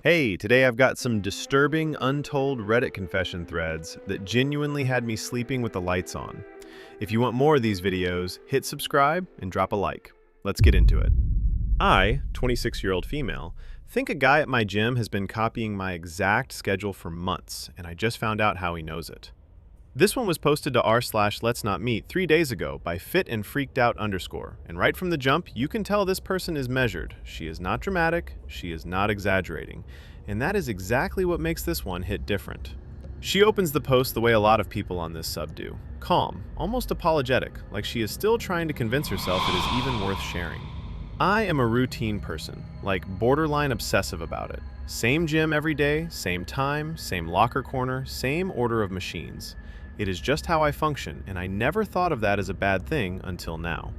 Hey, today I've got some disturbing, untold Reddit confession threads that genuinely had me sleeping with the lights on. If you want more of these videos, hit subscribe and drop a like. Let's get into it. I, 26-year-old female, think a guy at my gym has been copying my exact schedule for months, and I just found out how he knows it. This one was posted to r/let's not meet 3 days ago by fit and freaked out _, and right from the jump, you can tell this person is measured. She is not dramatic, she is not exaggerating, and that is exactly what makes this one hit different. She opens the post the way a lot of people on this sub do, calm, almost apologetic, like she is still trying to convince herself it is even worth sharing. I am a routine person, like borderline obsessive about it. Same gym every day, same time, same locker corner, same order of machines. It is just how I function, and I never thought of that as a bad thing until now.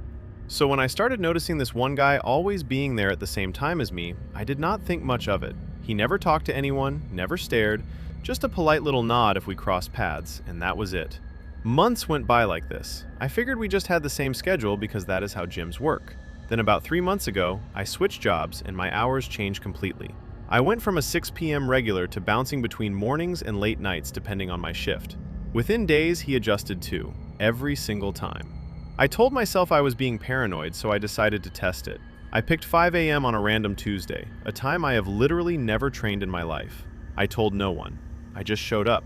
So when I started noticing this one guy always being there at the same time as me, I did not think much of it. He never talked to anyone, never stared, just a polite little nod if we crossed paths, and that was it. Months went by like this. I figured we just had the same schedule because that is how gyms work. Then about 3 months ago, I switched jobs and my hours changed completely. I went from a 6 p.m. regular to bouncing between mornings and late nights depending on my shift. Within days, he adjusted too, every single time. I told myself I was being paranoid, so I decided to test it. I picked 5 a.m. on a random Tuesday, a time I have literally never trained in my life. I told no one. I just showed up.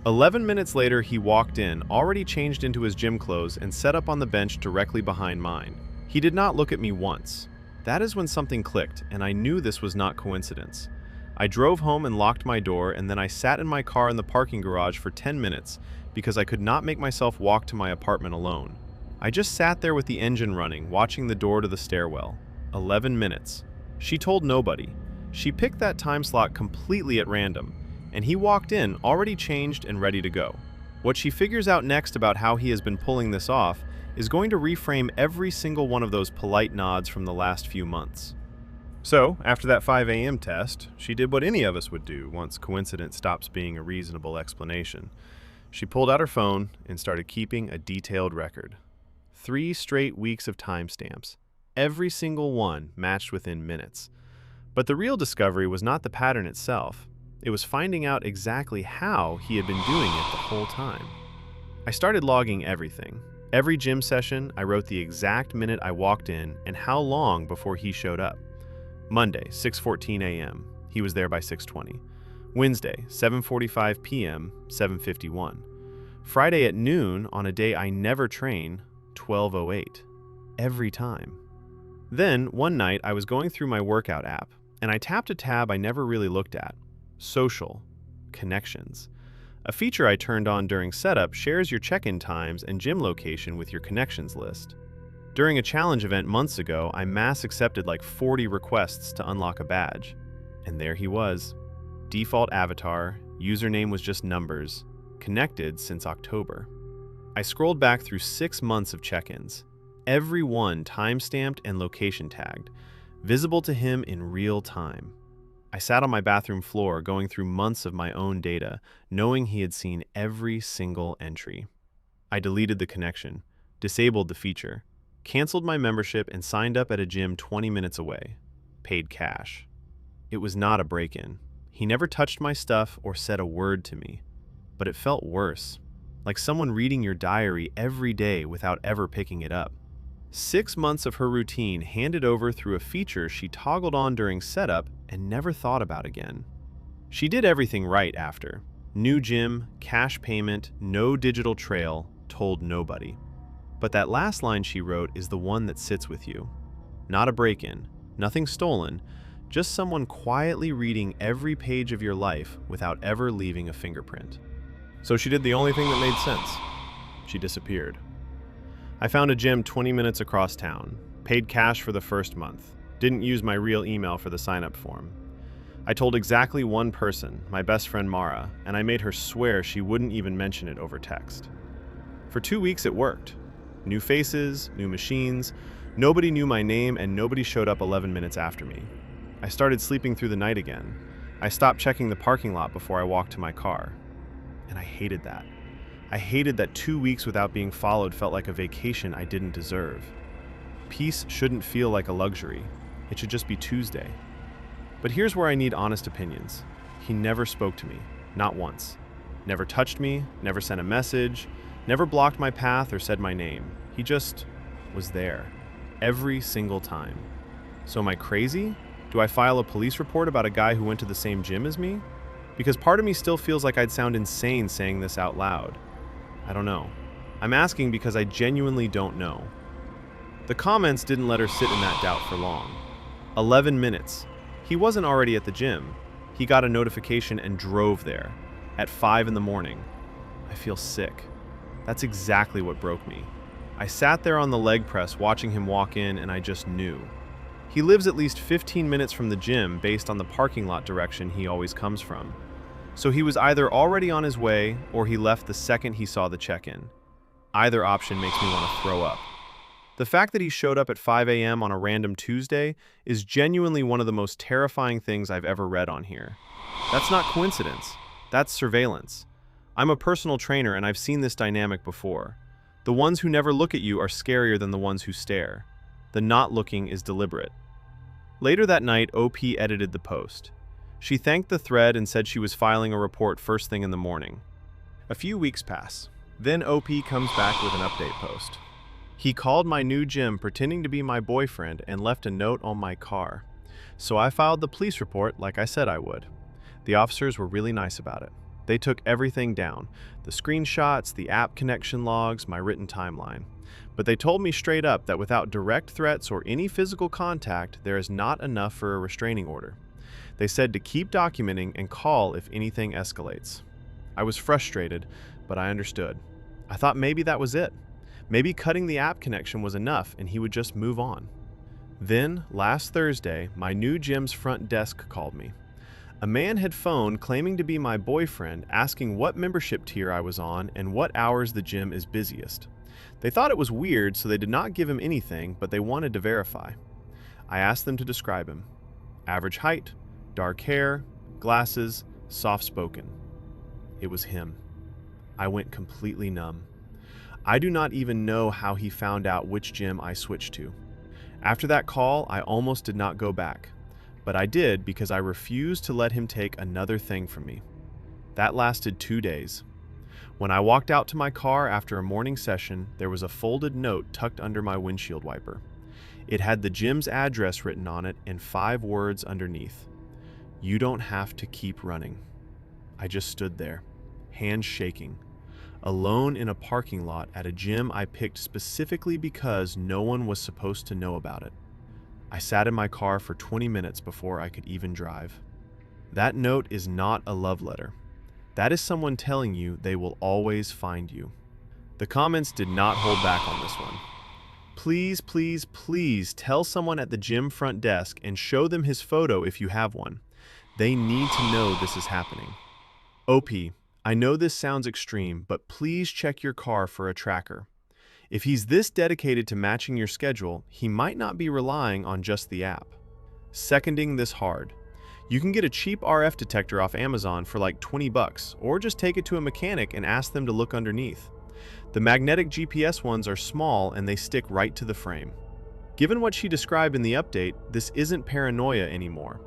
11 minutes later, he walked in, already changed into his gym clothes, and set up on the bench directly behind mine. He did not look at me once. That is when something clicked, and I knew this was not coincidence. I drove home and locked my door, and then I sat in my car in the parking garage for 10 minutes because I could not make myself walk to my apartment alone. I just sat there with the engine running, watching the door to the stairwell. 11 minutes. She told nobody. She picked that time slot completely at random, and he walked in, already changed and ready to go. What she figures out next about how he has been pulling this off is going to reframe every single one of those polite nods from the last few months. So, after that 5 a.m. test, she did what any of us would do once coincidence stops being a reasonable explanation. She pulled out her phone and started keeping a detailed record. 3 straight weeks of timestamps. Every single one matched within minutes. But the real discovery was not the pattern itself. It was finding out exactly how he had been doing it the whole time. I started logging everything. Every gym session, I wrote the exact minute I walked in and how long before he showed up. Monday, 6:14 a.m. He was there by 6:20. Wednesday, 7:45 p.m., 7:51. Friday at noon on a day I never train, 12:08. Every time. Then, one night, I was going through my workout app, and I tapped a tab I never really looked at. Social. Connections. A feature I turned on during setup shares your check-in times and gym location with your connections list. During a challenge event months ago, I mass accepted like 40 requests to unlock a badge. And there he was. Default avatar, username was just numbers, connected since October. I scrolled back through 6 months of check-ins, every one time-stamped and location tagged, visible to him in real time. I sat on my bathroom floor going through months of my own data, knowing he had seen every single entry. I deleted the connection, disabled the feature, canceled my membership, and signed up at a gym 20 minutes away. Paid cash. It was not a break-in. He never touched my stuff or said a word to me. But it felt worse, like someone reading your diary every day without ever picking it up. 6 months of her routine handed over through a feature she toggled on during setup and never thought about again. She did everything right after. New gym, cash payment, no digital trail, told nobody. But that last line she wrote is the one that sits with you. Not a break-in, nothing stolen, just someone quietly reading every page of your life without ever leaving a fingerprint. So she did the only thing that made sense. She disappeared. I found a gym 20 minutes across town, paid cash for the first month, didn't use my real email for the sign-up form. I told exactly one person, my best friend Mara, and I made her swear she wouldn't even mention it over text. For 2 weeks it worked. New faces, new machines, nobody knew my name and nobody showed up 11 minutes after me. I started sleeping through the night again. I stopped checking the parking lot before I walked to my car. And I hated that. I hated that 2 weeks without being followed felt like a vacation I didn't deserve. Peace shouldn't feel like a luxury. It should just be Tuesday. But here's where I need honest opinions. He never spoke to me, not once. Never touched me, never sent a message, never blocked my path or said my name. He just was there, every single time. So am I crazy? Do I file a police report about a guy who went to the same gym as me? Because part of me still feels like I'd sound insane saying this out loud. I don't know. I'm asking because I genuinely don't know. The comments didn't let her sit in that doubt for long. 11 minutes. He wasn't already at the gym. He got a notification and drove there at 5 in the morning. I feel sick. That's exactly what broke me. I sat there on the leg press watching him walk in and I just knew. He lives at least 15 minutes from the gym based on the parking lot direction he always comes from. So he was either already on his way or he left the second he saw the check-in. Either option makes me want to throw up. The fact that he showed up at 5 a.m. on a random Tuesday is genuinely one of the most terrifying things I've ever read on here. That's not coincidence. That's surveillance. I'm a personal trainer and I've seen this dynamic before. The ones who never look at you are scarier than the ones who stare. The not looking is deliberate. Later that night, OP edited the post. She thanked the thread and said she was filing a report first thing in the morning. A few weeks pass. Then OP comes back with an update post. He called my new gym pretending to be my boyfriend and left a note on my car. So I filed the police report like I said I would. The officers were really nice about it. They took everything down, the screenshots, the app connection logs, my written timeline. But they told me straight up that without direct threats or any physical contact, there is not enough for a restraining order. They said to keep documenting and call if anything escalates. I was frustrated, but I understood. I thought maybe that was it. Maybe cutting the app connection was enough and he would just move on. Then, last Thursday, my new gym's front desk called me. A man had phoned claiming to be my boyfriend, asking what membership tier I was on and what hours the gym is busiest. They thought it was weird, so they did not give him anything, but they wanted to verify. I asked them to describe him. Average height, dark hair, glasses, soft-spoken. It was him. I went completely numb. I do not even know how he found out which gym I switched to. After that call, I almost did not go back. But I did because I refused to let him take another thing from me. That lasted 2 days. When I walked out to my car after a morning session, there was a folded note tucked under my windshield wiper. It had the gym's address written on it and 5 words underneath. You don't have to keep running. I just stood there, hands shaking, alone in a parking lot at a gym I picked specifically because no one was supposed to know about it. I sat in my car for 20 minutes before I could even drive. That note is not a love letter. That is someone telling you they will always find you. The comments did not hold back on this one. Please, please, please tell someone at the gym front desk and show them his photo if you have one. They need to know this is happening. OP, I know this sounds extreme, but please check your car for a tracker. If he's this dedicated to matching your schedule, he might not be relying on just the app. Seconding this hard. You can get a cheap RF detector off Amazon for like $20, or just take it to a mechanic and ask them to look underneath. The magnetic GPS ones are small and they stick right to the frame. Given what she described in the update, this isn't paranoia anymore.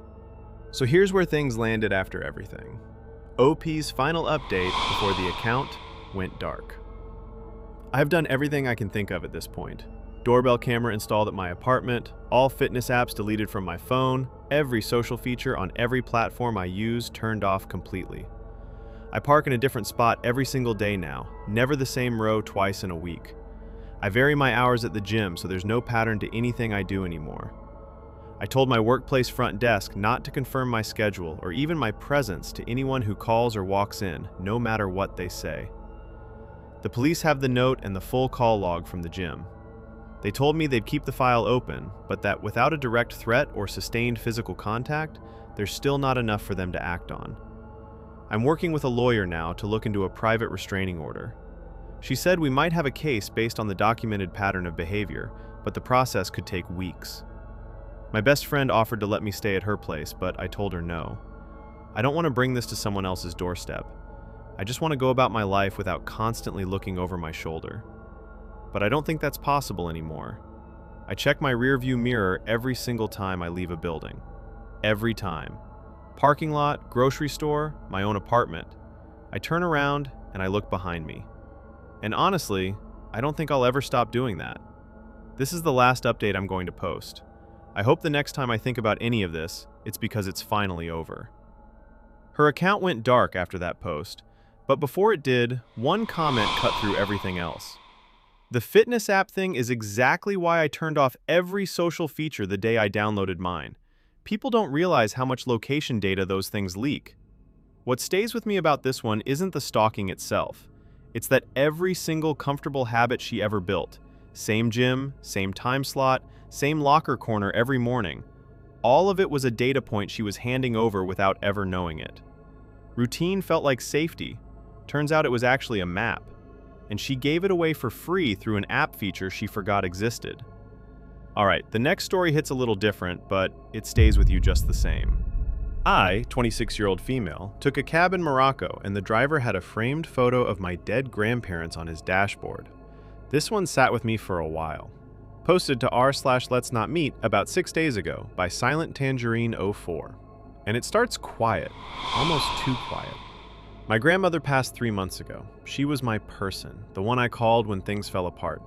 So here's where things landed after everything. OP's final update before the account went dark. I've done everything I can think of at this point. Doorbell camera installed at my apartment, all fitness apps deleted from my phone, every social feature on every platform I use turned off completely. I park in a different spot every single day now, never the same row twice in a week. I vary my hours at the gym, so there's no pattern to anything I do anymore. I told my workplace front desk not to confirm my schedule or even my presence to anyone who calls or walks in, no matter what they say. The police have the note and the full call log from the gym. They told me they'd keep the file open, but that without a direct threat or sustained physical contact, there's still not enough for them to act on. I'm working with a lawyer now to look into a private restraining order. She said we might have a case based on the documented pattern of behavior, but the process could take weeks. My best friend offered to let me stay at her place, but I told her no. I don't want to bring this to someone else's doorstep. I just want to go about my life without constantly looking over my shoulder. But I don't think that's possible anymore. I check my rearview mirror every single time I leave a building. every time. Parking lot, grocery store, my own apartment. I turn around and I look behind me. And honestly, I don't think I'll ever stop doing that. This is the last update I'm going to post. I hope the next time I think about any of this, it's because it's finally over. Her account went dark after that post, but before it did, one comment cut through everything else. The fitness app thing is exactly why I turned off every social feature the day I downloaded mine. People don't realize how much location data those things leak. What stays with me about this one isn't the stalking itself. It's that every single comfortable habit she ever built, same gym, same time slot, same locker corner every morning, all of it was a data point she was handing over without ever knowing it. Routine felt like safety. Turns out it was actually a map. And she gave it away for free through an app feature she forgot existed. Alright, the next story hits a little different, but it stays with you just the same. I, 26-year-old female, took a cab in Morocco and the driver had a framed photo of my dead grandparents on his dashboard. This one sat with me for a while. Posted to r/let's not meet about 6 days ago by Silent Tangerine 04. And it starts quiet, almost too quiet. My grandmother passed 3 months ago. She was my person, the one I called when things fell apart,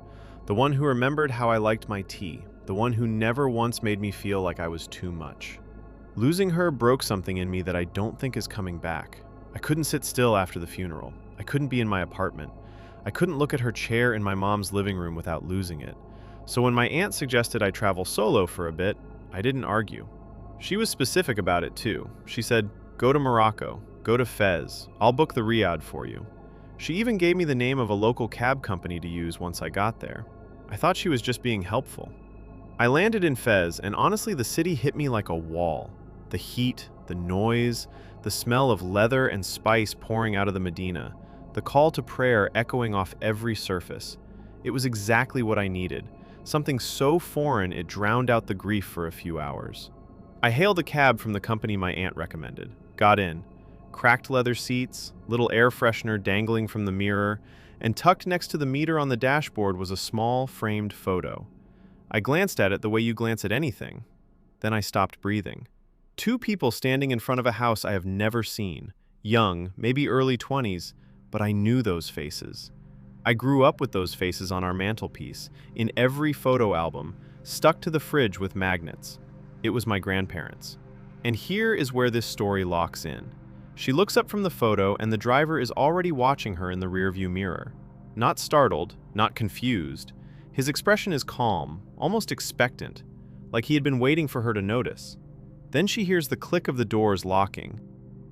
the one who remembered how I liked my tea, the one who never once made me feel like I was too much. Losing her broke something in me that I don't think is coming back. I couldn't sit still after the funeral. I couldn't be in my apartment. I couldn't look at her chair in my mom's living room without losing it. So when my aunt suggested I travel solo for a bit, I didn't argue. She was specific about it too. She said, "Go to Morocco, go to Fez, I'll book the Riyadh for you." She even gave me the name of a local cab company to use once I got there. I thought she was just being helpful. I landed in Fez, and honestly the city hit me like a wall. The heat, the noise, the smell of leather and spice pouring out of the Medina, the call to prayer echoing off every surface. It was exactly what I needed. Something so foreign it drowned out the grief for a few hours. I hailed a cab from the company my aunt recommended, got in. Cracked leather seats, little air freshener dangling from the mirror, and tucked next to the meter on the dashboard was a small, framed photo. I glanced at it the way you glance at anything. Then I stopped breathing. 2 people standing in front of a house I have never seen. Young, maybe early 20s, but I knew those faces. I grew up with those faces on our mantelpiece, in every photo album, stuck to the fridge with magnets. It was my grandparents. And here is where this story locks in. She looks up from the photo and the driver is already watching her in the rearview mirror. Not startled, not confused. His expression is calm, almost expectant, like he had been waiting for her to notice. Then she hears the click of the doors locking.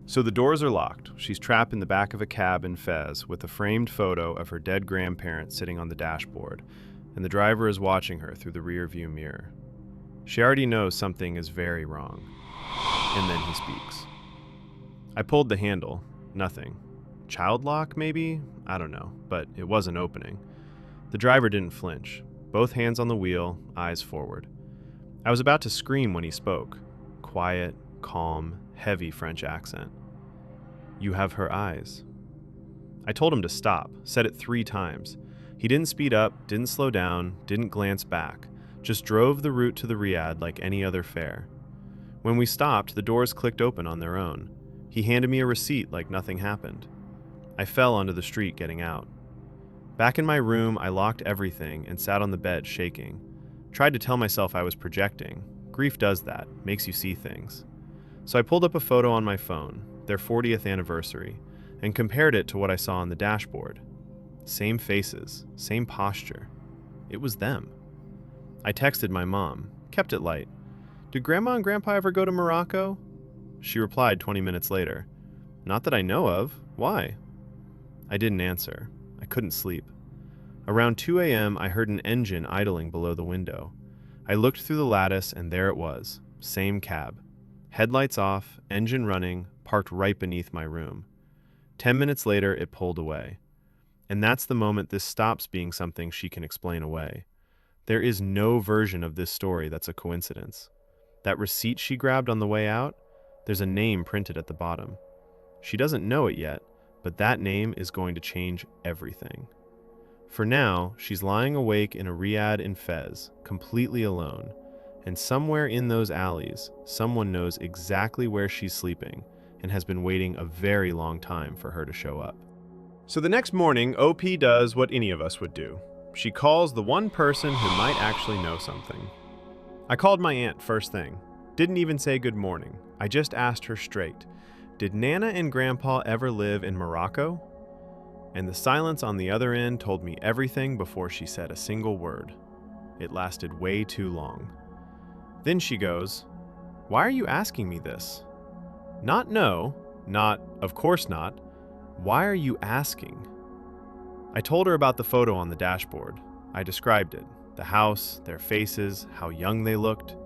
So the doors are locked. She's trapped in the back of a cab in Fez with a framed photo of her dead grandparents sitting on the dashboard, and the driver is watching her through the rearview mirror. She already knows something is very wrong. And then he speaks. I pulled the handle. Nothing. Child lock, maybe? I don't know, but it wasn't opening. The driver didn't flinch. Both hands on the wheel, eyes forward. I was about to scream when he spoke. Quiet, calm, heavy French accent. "You have her eyes." I told him to stop, said it 3 times. He didn't speed up, didn't slow down, didn't glance back, just drove the route to the Riyadh like any other fare. When we stopped, the doors clicked open on their own. He handed me a receipt like nothing happened. I fell onto the street getting out. Back in my room, I locked everything and sat on the bed shaking. Tried to tell myself I was projecting. Grief does that, makes you see things. So I pulled up a photo on my phone, their 40th anniversary, and compared it to what I saw on the dashboard. Same faces, same posture. It was them. I texted my mom, kept it light. "Did Grandma and Grandpa ever go to Morocco?" She replied 20 minutes later, "Not that I know of. Why?" I didn't answer. I couldn't sleep. Around 2 a.m., I heard an engine idling below the window. I looked through the lattice, and there it was. Same cab. Headlights off, engine running, parked right beneath my room. 10 minutes later, it pulled away. And that's the moment this stops being something she can explain away. There is no version of this story that's a coincidence. That receipt she grabbed on the way out, there's a name printed at the bottom. She doesn't know it yet, but that name is going to change everything. For now, she's lying awake in a Riyadh in Fez, completely alone, And somewhere in those alleys, someone knows exactly where she's sleeping and has been waiting a very long time for her to show up. So the next morning, OP does what any of us would do. She calls the one person who might actually know something. I called my aunt first thing. Didn't even say good morning. I just asked her straight, did Nana and Grandpa ever live in Morocco? And the silence on the other end told me everything before she said a single word. It lasted way too long. Then she goes, "Why are you asking me this?" Not no, not of course not. Why are you asking? I told her about the photo on the dashboard. I described it, the house, their faces, how young they looked.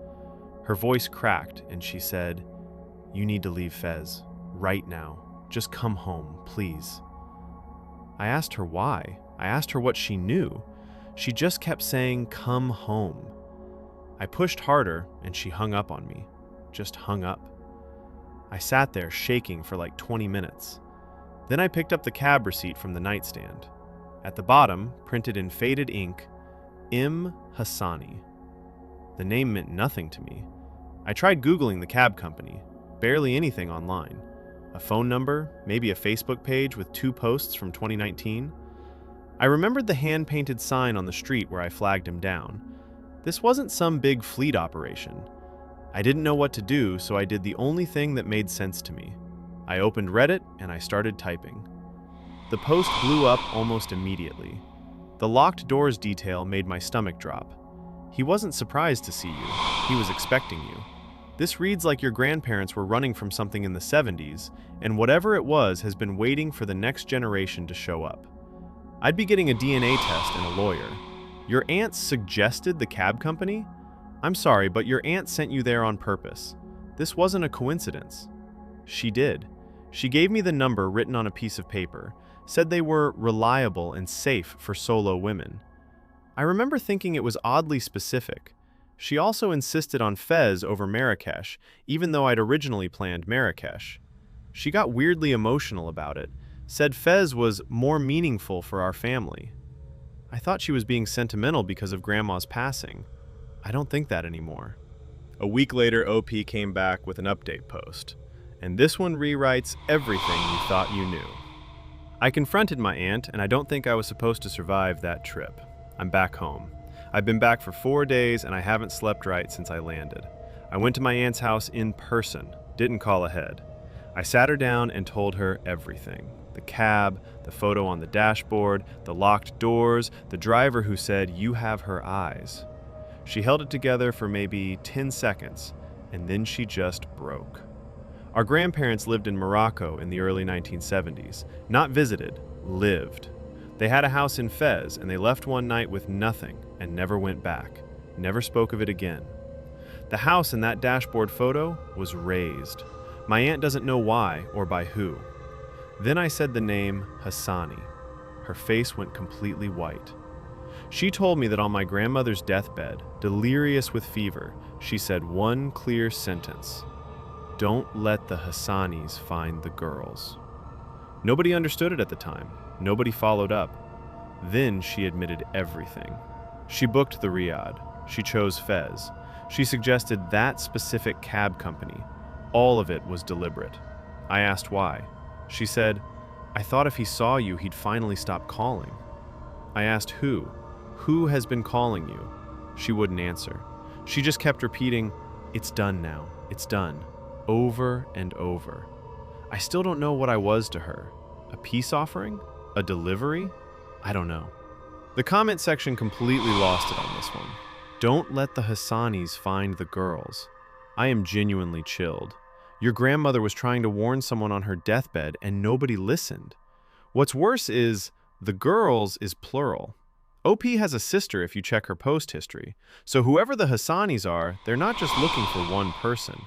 Her voice cracked and she said, "You need to leave Fez, right now. Just come home, please." I asked her why. I asked her what she knew. She just kept saying, "Come home." I pushed harder and she hung up on me. Just hung up. I sat there shaking for like 20 minutes. Then I picked up the cab receipt from the nightstand. At the bottom, printed in faded ink, M. Hassani. The name meant nothing to me. I tried Googling the cab company. Barely anything online. A phone number, maybe a Facebook page with 2 posts from 2019. I remembered the hand-painted sign on the street where I flagged him down. This wasn't some big fleet operation. I didn't know what to do, so I did the only thing that made sense to me. I opened Reddit and I started typing. The post blew up almost immediately. The locked doors detail made my stomach drop. He wasn't surprised to see you. He was expecting you. This reads like your grandparents were running from something in the 70s, and whatever it was has been waiting for the next generation to show up. I'd be getting a DNA test and a lawyer. Your aunt suggested the cab company? I'm sorry, but your aunt sent you there on purpose. This wasn't a coincidence. She did. She gave me the number written on a piece of paper, said they were reliable and safe for solo women. I remember thinking it was oddly specific. She also insisted on Fez over Marrakesh, even though I'd originally planned Marrakesh. She got weirdly emotional about it, said Fez was more meaningful for our family. I thought she was being sentimental because of Grandma's passing. I don't think that anymore. A week later, OP came back with an update post. And this one rewrites everything you thought you knew. I confronted my aunt, and I don't think I was supposed to survive that trip. I'm back home. I've been back for 4 days, and I haven't slept right since I landed. I went to my aunt's house in person, didn't call ahead. I sat her down and told her everything. The cab, the photo on the dashboard, the locked doors, the driver who said, "You have her eyes." She held it together for maybe 10 seconds, and then she just broke. Our grandparents lived in Morocco in the early 1970s. Not visited, lived. They had a house in Fez, and they left one night with nothing and never went back. Never spoke of it again. The house in that dashboard photo was razed. My aunt doesn't know why or by who. Then I said the name Hassani. Her face went completely white. She told me that on my grandmother's deathbed, delirious with fever, she said one clear sentence: "Don't let the Hassanis find the girls." Nobody understood it at the time. Nobody followed up. Then she admitted everything. She booked the Riyadh. She chose Fez. She suggested that specific cab company. All of it was deliberate. I asked why. She said, "I thought if he saw you, he'd finally stop calling." I asked who. Who has been calling you? She wouldn't answer. She just kept repeating, "It's done now. It's done." Over and over. I still don't know what I was to her. A peace offering? A delivery? I don't know. The comment section completely lost it on this one. Don't let the Hassanis find the girls. I am genuinely chilled. Your grandmother was trying to warn someone on her deathbed and nobody listened. What's worse is, the girls is plural. OP has a sister if you check her post history. So whoever the Hassanis are, they're not just looking for one person.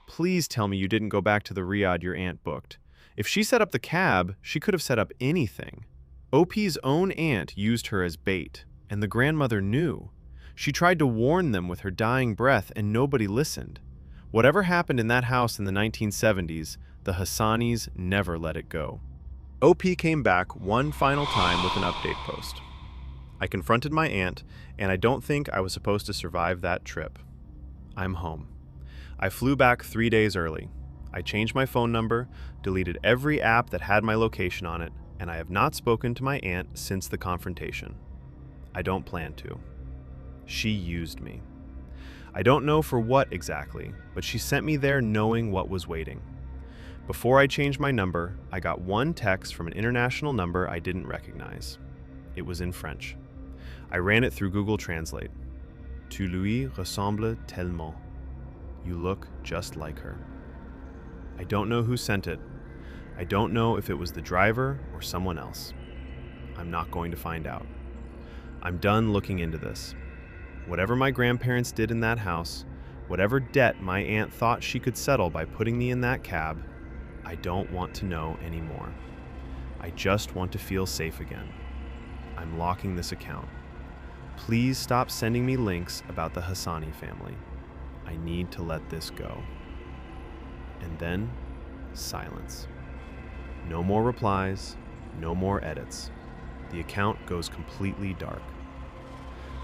Please tell me you didn't go back to the Riyadh your aunt booked. If she set up the cab, she could have set up anything. OP's own aunt used her as bait, and the grandmother knew. She tried to warn them with her dying breath, and nobody listened. Whatever happened in that house in the 1970s, the Hassanis never let it go. OP came back one final time with an update post. I confronted my aunt, and I don't think I was supposed to survive that trip. I'm home. I flew back 3 days early. I changed my phone number, deleted every app that had my location on it, and I have not spoken to my aunt since the confrontation. I don't plan to. She used me. I don't know for what exactly, but she sent me there knowing what was waiting. Before I changed my number, I got one text from an international number I didn't recognize. It was in French. I ran it through Google Translate. Tu lui ressembles tellement. You look just like her. I don't know who sent it. I don't know if it was the driver or someone else. I'm not going to find out. I'm done looking into this. Whatever my grandparents did in that house, whatever debt my aunt thought she could settle by putting me in that cab, I don't want to know anymore. I just want to feel safe again. I'm locking this account. Please stop sending me links about the Hassani family. I need to let this go. And then, silence. No more replies, no more edits. The account goes completely dark.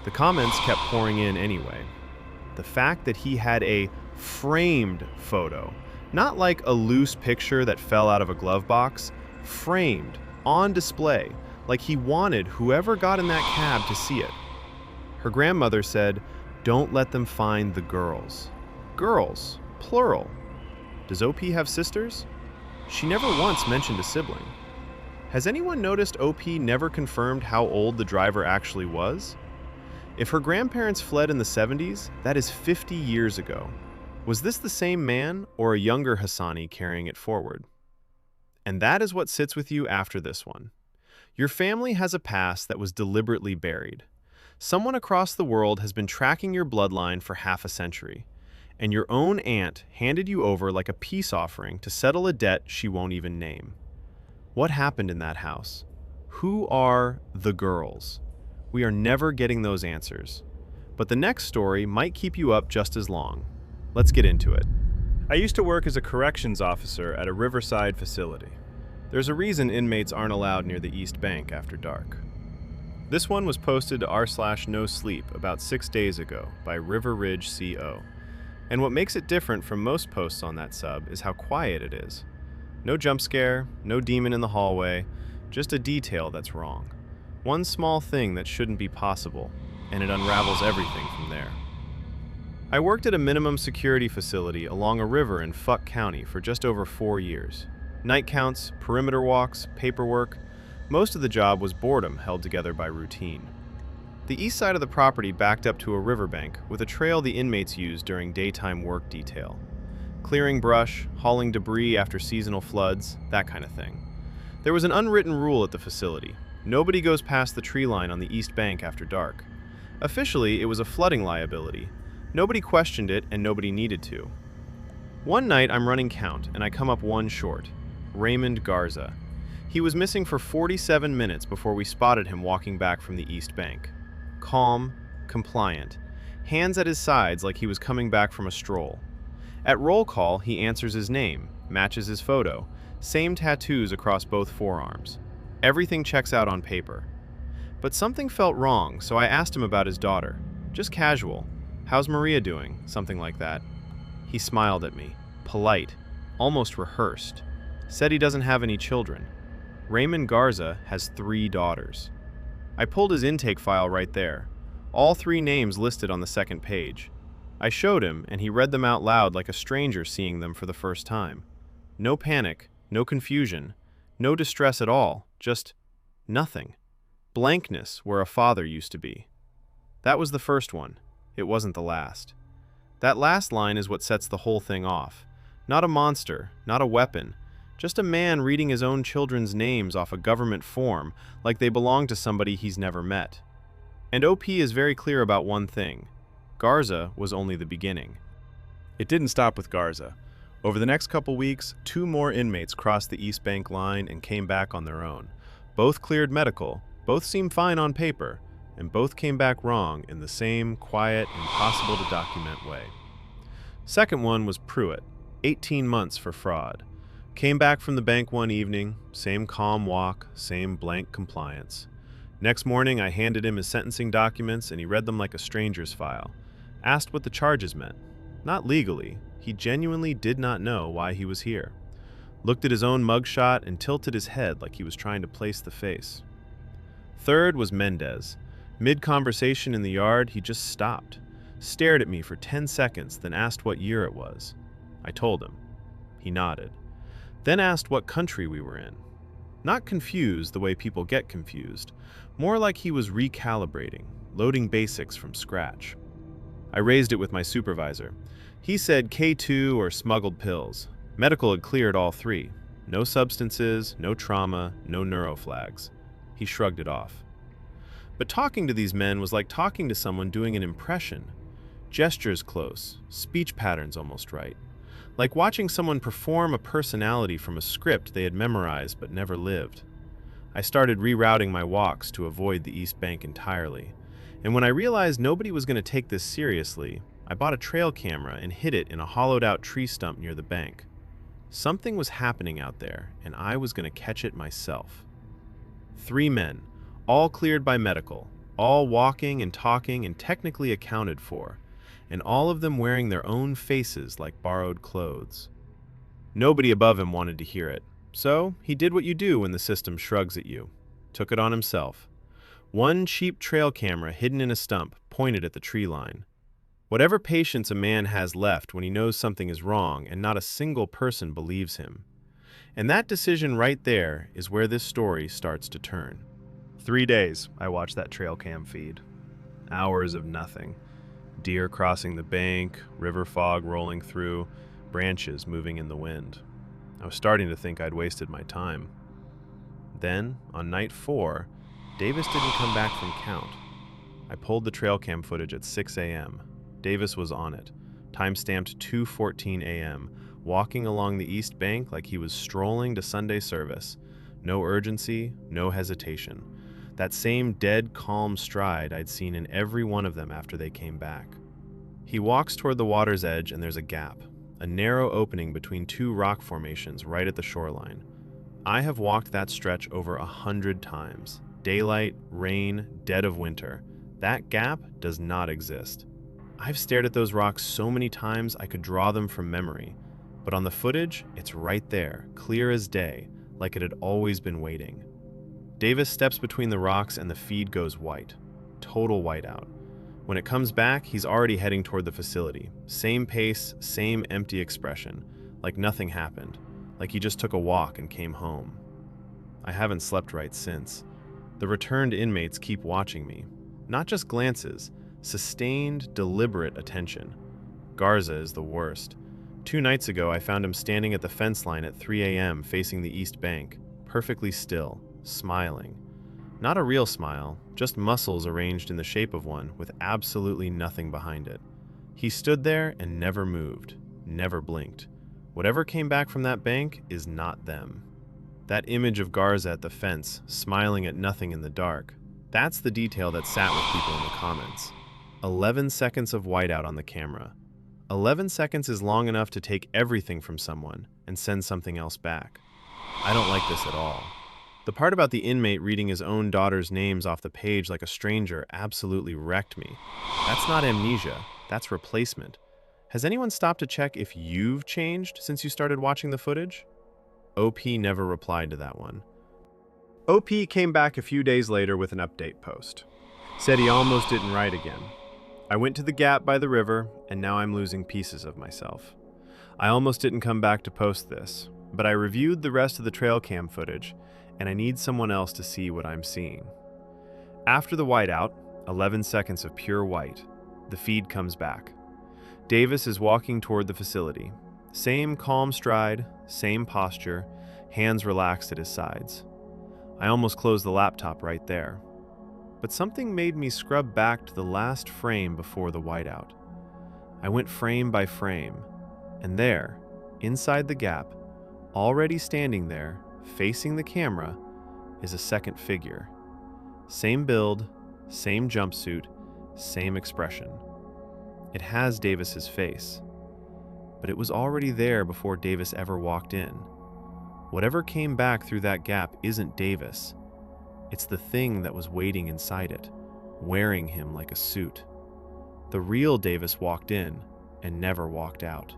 The comments kept pouring in anyway. The fact that he had a framed photo, not like a loose picture that fell out of a glove box, framed, on display, like he wanted whoever got in that cab to see it. Her grandmother said, "Don't let them find the girls." Girls, plural. Does OP have sisters? She never once mentioned a sibling. Has anyone noticed OP never confirmed how old the driver actually was? If her grandparents fled in the 70s, that is 50 years ago. Was this the same man or a younger Hassani carrying it forward? And that is what sits with you after this one. Your family has a past that was deliberately buried. Someone across the world has been tracking your bloodline for half a century, and your own aunt handed you over like a peace offering to settle a debt she won't even name. What happened in that house? Who are the girls? We are never getting those answers. But the next story might keep you up just as long. Let's get into it. I used to work as a corrections officer at a riverside facility. There's a reason inmates aren't allowed near the East Bank after dark. This one was posted to r/no sleep about 6 days ago by River Ridge CO. And what makes it different from most posts on that sub is how quiet it is. No jump scare, no demon in the hallway, just a detail that's wrong. One small thing that shouldn't be possible, and it unravels everything from there. I worked at a minimum security facility along a river in Fuck County for just over 4 years. Night counts, perimeter walks, paperwork. Most of the job was boredom held together by routine. The east side of the property backed up to a riverbank with a trail the inmates used during daytime work detail. Clearing brush, hauling debris after seasonal floods, that kind of thing. There was an unwritten rule at the facility. Nobody goes past the tree line on the east bank after dark. Officially, it was a flooding liability. Nobody questioned it and nobody needed to. One night I'm running count and I come up one short. Raymond Garza. He was missing for 47 minutes before we spotted him walking back from the east bank. Calm, compliant, hands at his sides like he was coming back from a stroll. At roll call, he answers his name, matches his photo, same tattoos across both forearms. Everything checks out on paper. But something felt wrong, so I asked him about his daughter. Just casual. "How's Maria doing?" Something like that. He smiled at me, polite, almost rehearsed. Said he doesn't have any children. Raymond Garza has 3 daughters. I pulled his intake file right there. All 3 names listed on the second page. I showed him, and he read them out loud like a stranger seeing them for the first time. No panic, no confusion, no distress at all, just nothing. Blankness where a father used to be. That was the first one. It wasn't the last. That last line is what sets the whole thing off. Not a monster, not a weapon, just a man reading his own children's names off a government form like they belong to somebody he's never met. And OP is very clear about one thing. Garza was only the beginning. It didn't stop with Garza. Over the next couple weeks, 2 more inmates crossed the East Bank line and came back on their own. Both cleared medical, both seemed fine on paper, and both came back wrong in the same quiet, impossible to document way. Second one was Pruitt, 18 months for fraud. Came back from the bank one evening, same calm walk, same blank compliance. Next morning, I handed him his sentencing documents and he read them like a stranger's file. Asked what the charges meant. Not legally. He genuinely did not know why he was here. Looked at his own mugshot and tilted his head like he was trying to place the face. Third was Mendez. Mid-conversation in the yard, he just stopped, stared at me for 10 seconds, then asked what year it was. I told him. He nodded. Then asked what country we were in. Not confused the way people get confused, more like he was recalibrating, loading basics from scratch. I raised it with my supervisor. He said K2 or smuggled pills. Medical had cleared all three. No substances, no trauma, no neuroflags. He shrugged it off. But talking to these men was like talking to someone doing an impression. Gestures close, speech patterns almost right. Like watching someone perform a personality from a script they had memorized but never lived. I started rerouting my walks to avoid the East Bank entirely. And when I realized nobody was going to take this seriously, I bought a trail camera and hid it in a hollowed-out tree stump near the bank. Something was happening out there, and I was going to catch it myself. 3 men, all cleared by medical, all walking and talking and technically accounted for, and all of them wearing their own faces like borrowed clothes. Nobody above him wanted to hear it, so he did what you do when the system shrugs at you. Took it on himself. One cheap trail camera hidden in a stump pointed at the tree line. Whatever patience a man has left when he knows something is wrong and not a single person believes him. And that decision right there is where this story starts to turn. 3 days I watched that trail cam feed. Hours of nothing. Deer crossing the bank, river fog rolling through, branches moving in the wind. I was starting to think I'd wasted my time. Then, on night 4, Davis didn't come back from count. I pulled the trail cam footage at 6 a.m. Davis was on it, time-stamped 2:14 a.m., walking along the East Bank like he was strolling to Sunday service. No urgency, no hesitation. That same dead, calm stride I'd seen in every one of them after they came back. He walks toward the water's edge and there's a gap, a narrow opening between 2 rock formations right at the shoreline. I have walked that stretch over 100 times. Daylight, rain, dead of winter. That gap does not exist. I've stared at those rocks so many times I could draw them from memory, but on the footage, it's right there, clear as day, like it had always been waiting. Davis steps between the rocks and the feed goes white. Total whiteout. When it comes back, he's already heading toward the facility. Same pace, same empty expression, like nothing happened, like he just took a walk and came home. I haven't slept right since. The returned inmates keep watching me. Not just glances, sustained, deliberate attention. Garza is the worst. 2 nights ago, I found him standing at the fence line at 3 a.m. facing the East Bank, perfectly still, smiling. Not a real smile, just muscles arranged in the shape of one with absolutely nothing behind it. He stood there and never moved, never blinked. Whatever came back from that bank is not them. That image of Garza at the fence, smiling at nothing in the dark, that's the detail that sat with people in the comments. 11 seconds of whiteout on the camera. 11 seconds is long enough to take everything from someone and send something else back. I don't like this at all. The part about the inmate reading his own daughter's names off the page like a stranger absolutely wrecked me. That's not amnesia, that's replacement. Has anyone stopped to check if you've changed since you started watching the footage? OP never replied to that one. OP came back a few days later with an update post. Said he almost didn't write again. I went to the gap by the river, and now I'm losing pieces of myself. I almost didn't come back to post this, but I reviewed the rest of the trail cam footage, and I need someone else to see what I'm seeing. After the whiteout, 11 seconds of pure white, the feed comes back. Davis is walking toward the facility. Same calm stride, same posture, hands relaxed at his sides. I almost closed the laptop right there. But something made me scrub back to the last frame before the whiteout. I went frame by frame, and there, inside the gap, already standing there, facing the camera, is a second figure. Same build, same jumpsuit, same expression. It has Davis's face, but it was already there before Davis ever walked in. Whatever came back through that gap isn't Davis. It's the thing that was waiting inside it, wearing him like a suit. The real Davis walked in, and never walked out.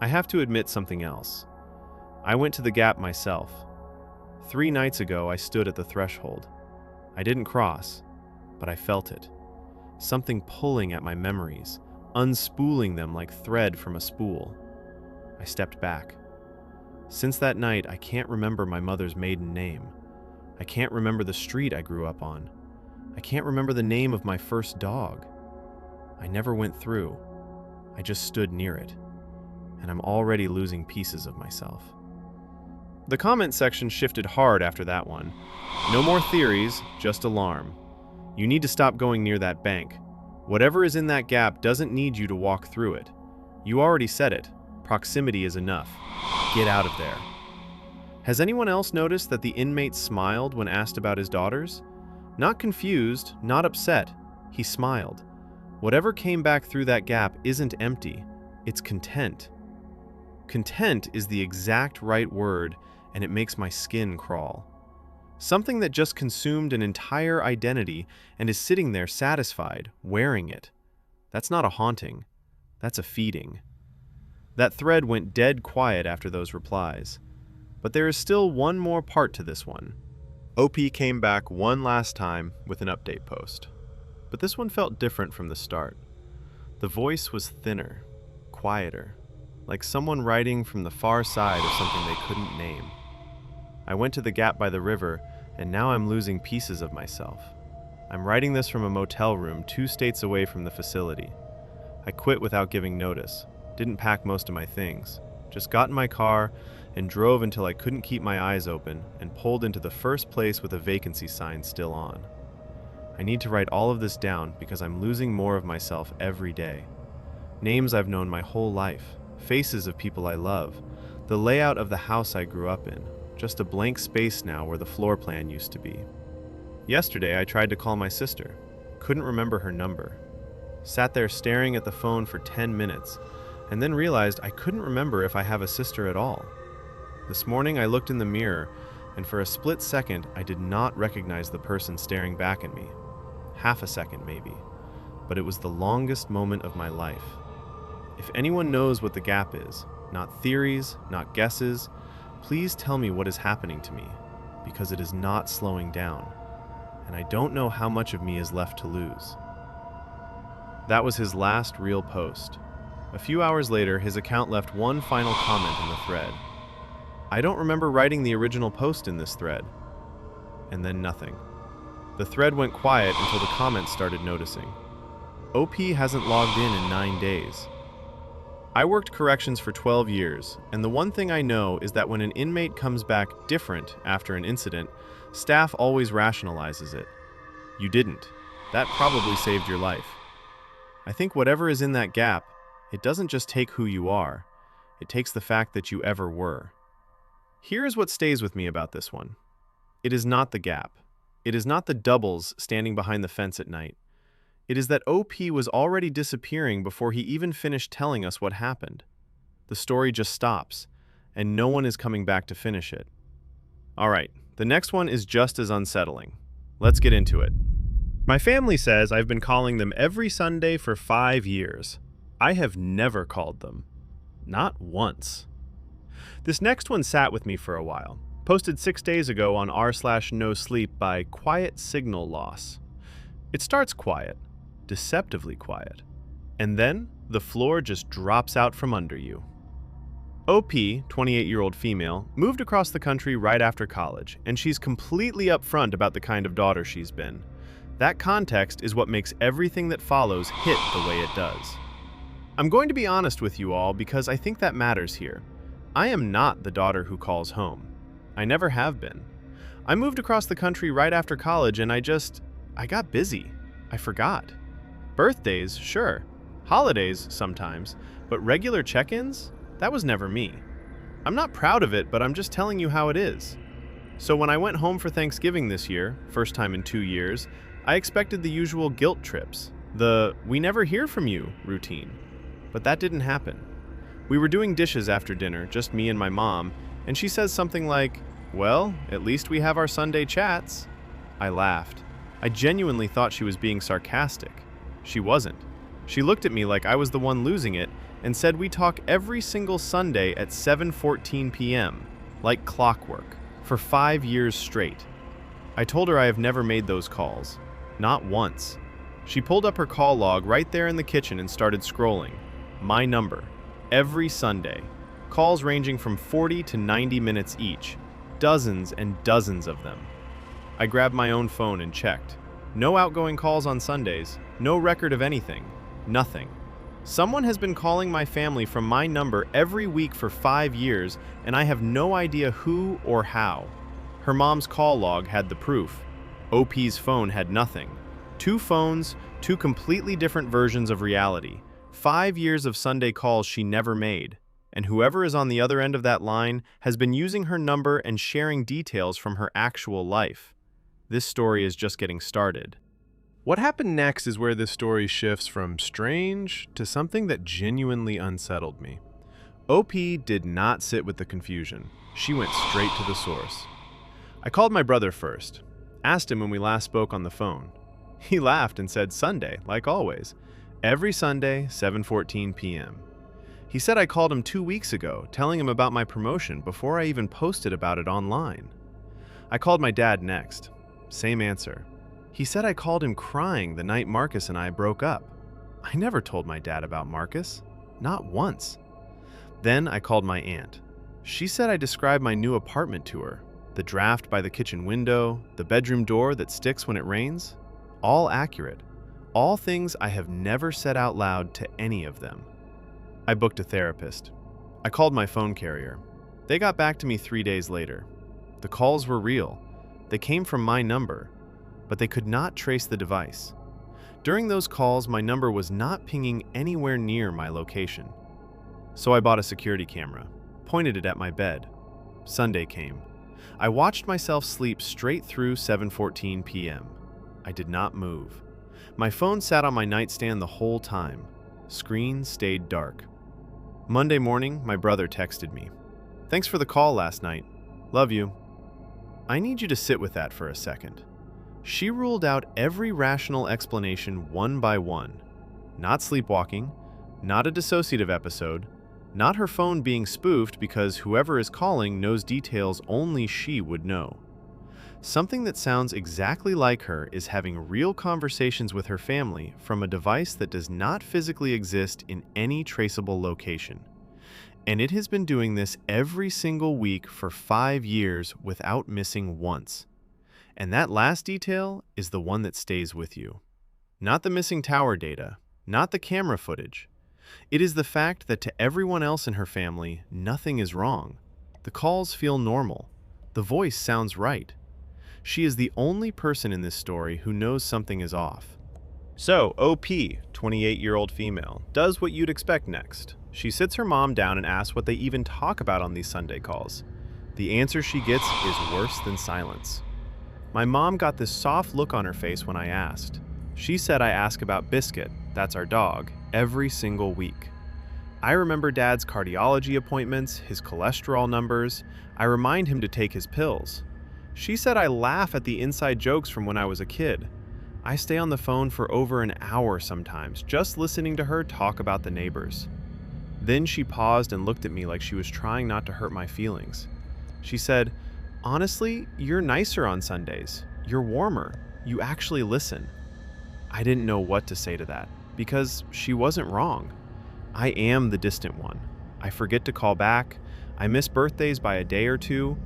I have to admit something else. I went to the gap myself. 3 nights ago, I stood at the threshold. I didn't cross, but I felt it. Something pulling at my memories, unspooling them like thread from a spool. I stepped back. Since that night, I can't remember my mother's maiden name. I can't remember the street I grew up on. I can't remember the name of my first dog. I never went through. I just stood near it, and I'm already losing pieces of myself. The comment section shifted hard after that one. No more theories, just alarm. You need to stop going near that bank. Whatever is in that gap doesn't need you to walk through it. You already said it. Proximity is enough. Get out of there. Has anyone else noticed that the inmate smiled when asked about his daughters? Not confused, not upset. He smiled. Whatever came back through that gap isn't empty. It's content. Content is the exact right word, and it makes my skin crawl. Something that just consumed an entire identity and is sitting there satisfied, wearing it. That's not a haunting. That's a feeding. That thread went dead quiet after those replies. But there is still one more part to this one. OP came back one last time with an update post. But this one felt different from the start. The voice was thinner, quieter, like someone writing from the far side of something they couldn't name. I went to the gap by the river, and now I'm losing pieces of myself. I'm writing this from a motel room 2 states away from the facility. I quit without giving notice, didn't pack most of my things, just got in my car and drove until I couldn't keep my eyes open and pulled into the first place with a vacancy sign still on. I need to write all of this down because I'm losing more of myself every day. Names I've known my whole life, faces of people I love, the layout of the house I grew up in, just a blank space now where the floor plan used to be. Yesterday, I tried to call my sister. Couldn't remember her number. Sat there staring at the phone for 10 minutes, and then realized I couldn't remember if I have a sister at all. This morning, I looked in the mirror, and for a split second, I did not recognize the person staring back at me. Half a second, maybe. But it was the longest moment of my life. If anyone knows what the gap is, not theories, not guesses, please tell me what is happening to me, because it is not slowing down, and I don't know how much of me is left to lose. That was his last real post. A few hours later, his account left one final comment in the thread. I don't remember writing the original post in this thread. And then nothing. The thread went quiet until the comments started noticing. OP hasn't logged in 9 days. I worked corrections for 12 years, and the one thing I know is that when an inmate comes back different after an incident, staff always rationalizes it. You didn't. That probably saved your life. I think whatever is in that gap, it doesn't just take who you are, it takes the fact that you ever were. Here is what stays with me about this one. It is not the gap. It is not the doubles standing behind the fence at night. It is that OP was already disappearing before he even finished telling us what happened. The story just stops, and no one is coming back to finish it. All right, the next one is just as unsettling. Let's get into it. My family says I've been calling them every Sunday for 5 years. I have never called them. Not once. This next one sat with me for a while. Posted 6 days ago on r/no sleep by Quiet Signal Loss. It starts quiet. Deceptively quiet. And then the floor just drops out from under you. OP, 28-year-old female, moved across the country right after college, and she's completely upfront about the kind of daughter she's been. That context is what makes everything that follows hit the way it does. I'm going to be honest with you all because I think that matters here. I am not the daughter who calls home. I never have been. I moved across the country right after college and I got busy. I forgot. Birthdays, sure. Holidays, sometimes. But regular check-ins? That was never me. I'm not proud of it, but I'm just telling you how it is. So when I went home for Thanksgiving this year, first time in 2 years, I expected the usual guilt trips. The "we never hear from you" routine. But that didn't happen. We were doing dishes after dinner, just me and my mom, and she says something like, "Well, at least we have our Sunday chats." I laughed. I genuinely thought she was being sarcastic. She wasn't. She looked at me like I was the one losing it and said we talk every single Sunday at 7:14 p.m., like clockwork, for 5 years straight. I told her I have never made those calls. Not once. She pulled up her call log right there in the kitchen and started scrolling. My number. Every Sunday. Calls ranging from 40 to 90 minutes each. Dozens and dozens of them. I grabbed my own phone and checked. No outgoing calls on Sundays. No record of anything. Nothing. Someone has been calling my family from my number every week for 5 years, and I have no idea who or how. Her mom's call log had the proof. OP's phone had nothing. 2 phones, 2 completely different versions of reality. 5 years of Sunday calls she never made. And whoever is on the other end of that line has been using her number and sharing details from her actual life. This story is just getting started. What happened next is where this story shifts from strange to something that genuinely unsettled me. OP did not sit with the confusion. She went straight to the source. I called my brother first, asked him when we last spoke on the phone. He laughed and said Sunday, like always. Every Sunday, 7:14 p.m. He said I called him 2 weeks ago, telling him about my promotion before I even posted about it online. I called my dad next. Same answer. He said I called him crying the night Marcus and I broke up. I never told my dad about Marcus. Not once. Then I called my aunt. She said I described my new apartment to her. The draft by the kitchen window, the bedroom door that sticks when it rains. All accurate. All things I have never said out loud to any of them. I booked a therapist. I called my phone carrier. They got back to me 3 days later. The calls were real. They came from my number, but they could not trace the device. During those calls, my number was not pinging anywhere near my location. So I bought a security camera, pointed it at my bed. Sunday came. I watched myself sleep straight through 7:14 p.m. I did not move. My phone sat on my nightstand the whole time. Screen stayed dark. Monday morning, my brother texted me. Thanks for the call last night. Love you. I need you to sit with that for a second. She ruled out every rational explanation one by one. Not sleepwalking, not a dissociative episode, not her phone being spoofed because whoever is calling knows details only she would know. Something that sounds exactly like her is having real conversations with her family from a device that does not physically exist in any traceable location. And it has been doing this every single week for 5 years without missing once. And that last detail is the one that stays with you. Not the missing tower data, not the camera footage. It is the fact that to everyone else in her family, nothing is wrong. The calls feel normal. The voice sounds right. She is the only person in this story who knows something is off. So, OP, 28-year-old female, does what you'd expect next. She sits her mom down and asks what they even talk about on these Sunday calls. The answer she gets is worse than silence. My mom got this soft look on her face when I asked. She said I ask about Biscuit, that's our dog, every single week. I remember Dad's cardiology appointments, his cholesterol numbers. I remind him to take his pills. She said I laugh at the inside jokes from when I was a kid. I stay on the phone for over an hour sometimes, just listening to her talk about the neighbors. Then she paused and looked at me like she was trying not to hurt my feelings. She said, "Honestly, you're nicer on Sundays. You're warmer. You actually listen." I didn't know what to say to that, because she wasn't wrong. I am the distant one. I forget to call back. I miss birthdays by a day or two.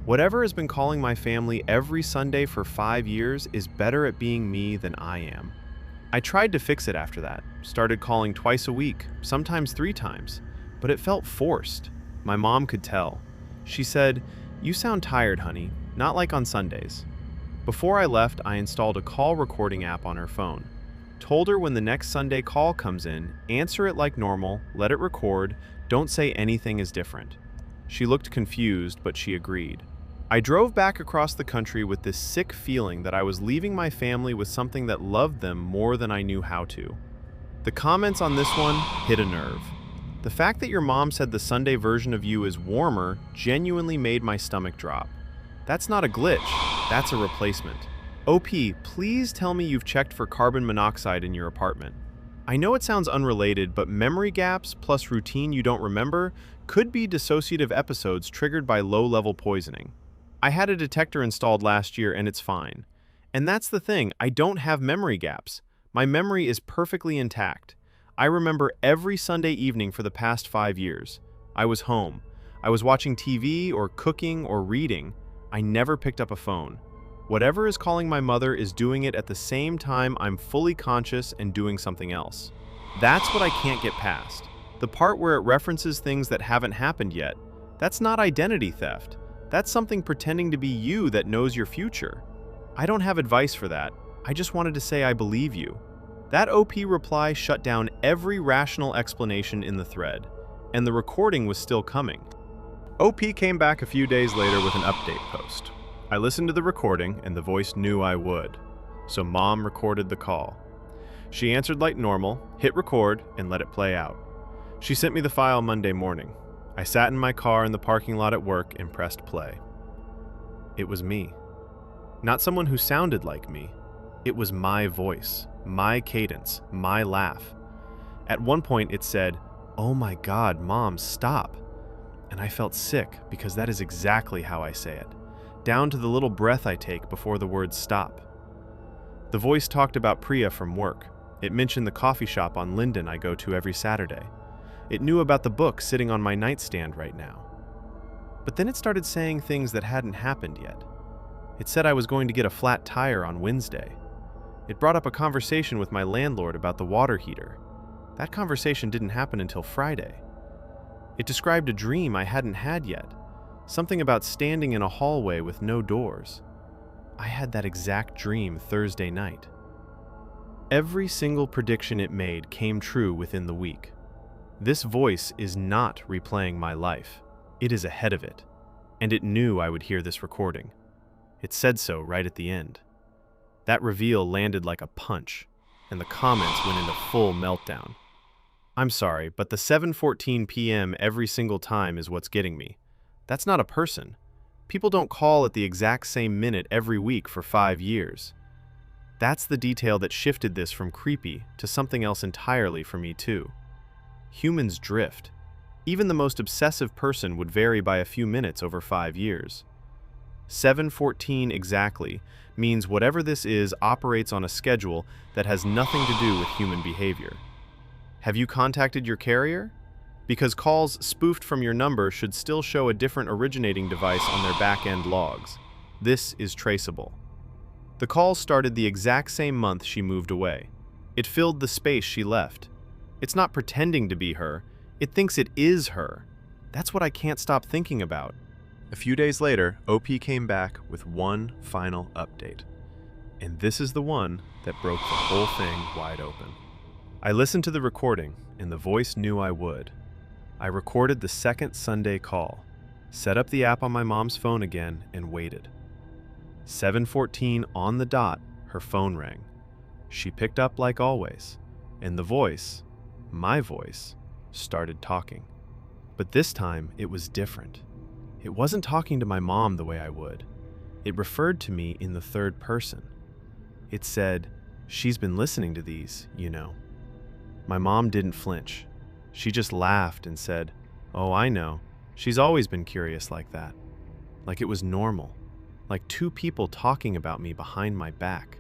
Whatever has been calling my family every Sunday for 5 years is better at being me than I am. I tried to fix it after that, started calling twice a week, sometimes 3 times, but it felt forced. My mom could tell. She said, "You sound tired, honey, not like on Sundays." Before I left, I installed a call recording app on her phone. Told her when the next Sunday call comes in, answer it like normal, let it record, don't say anything is different. She looked confused, but she agreed. I drove back across the country with this sick feeling that I was leaving my family with something that loved them more than I knew how to. The comments on this one hit a nerve. The fact that your mom said the Sunday version of you is warmer genuinely made my stomach drop. That's not a glitch, that's a replacement. OP, please tell me you've checked for carbon monoxide in your apartment. I know it sounds unrelated, but memory gaps plus routine you don't remember could be dissociative episodes triggered by low-level poisoning. I had a detector installed last year and it's fine. And that's the thing, I don't have memory gaps. My memory is perfectly intact. I remember every Sunday evening for the past 5 years. I was home. I was watching TV or cooking or reading. I never picked up a phone. Whatever is calling my mother is doing it at the same time I'm fully conscious and doing something else. That's what I can't get past. The part where it references things that haven't happened yet. That's not identity theft. That's something pretending to be you that knows your future. I don't have advice for that. I just wanted to say I believe you. That OP reply shut down every rational explanation in the thread, and the recording was still coming. OP came back a few days later with an update post. I listened to the recording and the voice knew I would, so Mom recorded the call. She answered like normal, hit record, and let it play out. She sent me the file Monday morning. I sat in my car in the parking lot at work and pressed play. It was me. Not someone who sounded like me. It was my voice, my cadence, my laugh. At one point it said, "Oh my God, Mom, stop." And I felt sick because that is exactly how I say it, down to the little breath I take before the word stop. The voice talked about Priya from work. It mentioned the coffee shop on Linden I go to every Saturday. It knew about the book sitting on my nightstand right now. But then it started saying things that hadn't happened yet. It said I was going to get a flat tire on Wednesday. It brought up a conversation with my landlord about the water heater. That conversation didn't happen until Friday. It described a dream I hadn't had yet, something about standing in a hallway with no doors. I had that exact dream Thursday night. Every single prediction it made came true within the week. This voice is not replaying my life. It is ahead of it, and it knew I would hear this recording. It said so right at the end. That reveal landed like a punch, and the comments went into full meltdown. I'm sorry, but the 7:14 p.m. every single time is what's getting me. That's not a person. People don't call at the exact same minute every week for 5 years. That's the detail that shifted this from creepy to something else entirely for me too. Humans drift. Even the most obsessive person would vary by a few minutes over 5 years. 7:14 exactly means whatever this is operates on a schedule that has nothing to do with human behavior. Have you contacted your carrier? Because calls spoofed from your number should still show a different originating device on their back-end logs. This is traceable. The calls started the exact same month she moved away. It filled the space she left. It's not pretending to be her. It thinks it is her. That's what I can't stop thinking about. A few days later, OP came back with one final update. And this is the one that broke the whole thing wide open. I listened to the recording, and the voice knew I would. I recorded the second Sunday call, set up the app on my mom's phone again, and waited. 7:14 on the dot, her phone rang. She picked up like always, and the voice, my voice, started talking. But this time, it was different. It wasn't talking to my mom the way I would. It referred to me in the third person. It said, "She's been listening to these, you know." My mom didn't flinch. She just laughed and said, "Oh, I know. She's always been curious like that." Like it was normal. Like two people talking about me behind my back.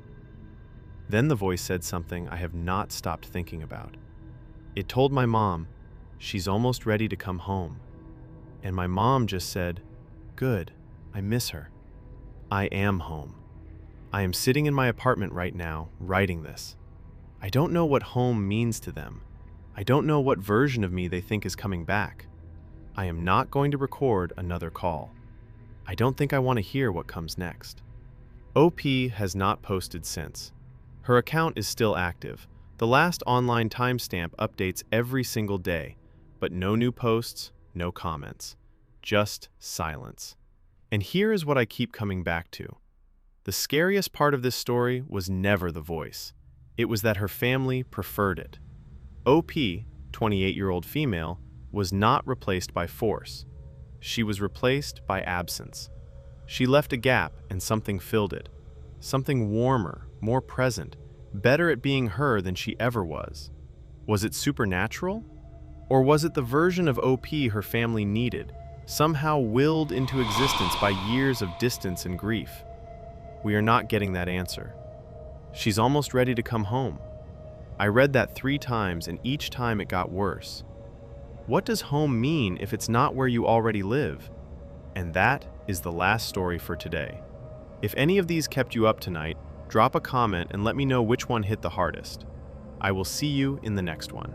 Then the voice said something I have not stopped thinking about. It told my mom, "She's almost ready to come home." And my mom just said, "Good, I miss her." I am home. I am sitting in my apartment right now, writing this. I don't know what home means to them. I don't know what version of me they think is coming back. I am not going to record another call. I don't think I want to hear what comes next. OP has not posted since. Her account is still active. The last online timestamp updates every single day, but no new posts, no comments. Just silence. And here is what I keep coming back to. The scariest part of this story was never the voice. It was that her family preferred it. OP, 28-year-old female, was not replaced by force. She was replaced by absence. She left a gap and something filled it. Something warmer, more present, better at being her than she ever was. Was it supernatural? Or was it the version of OP her family needed, somehow willed into existence by years of distance and grief? We are not getting that answer. She's almost ready to come home. I read that 3 times, and each time it got worse. What does home mean if it's not where you already live? And that is the last story for today. If any of these kept you up tonight, drop a comment and let me know which one hit the hardest. I will see you in the next one.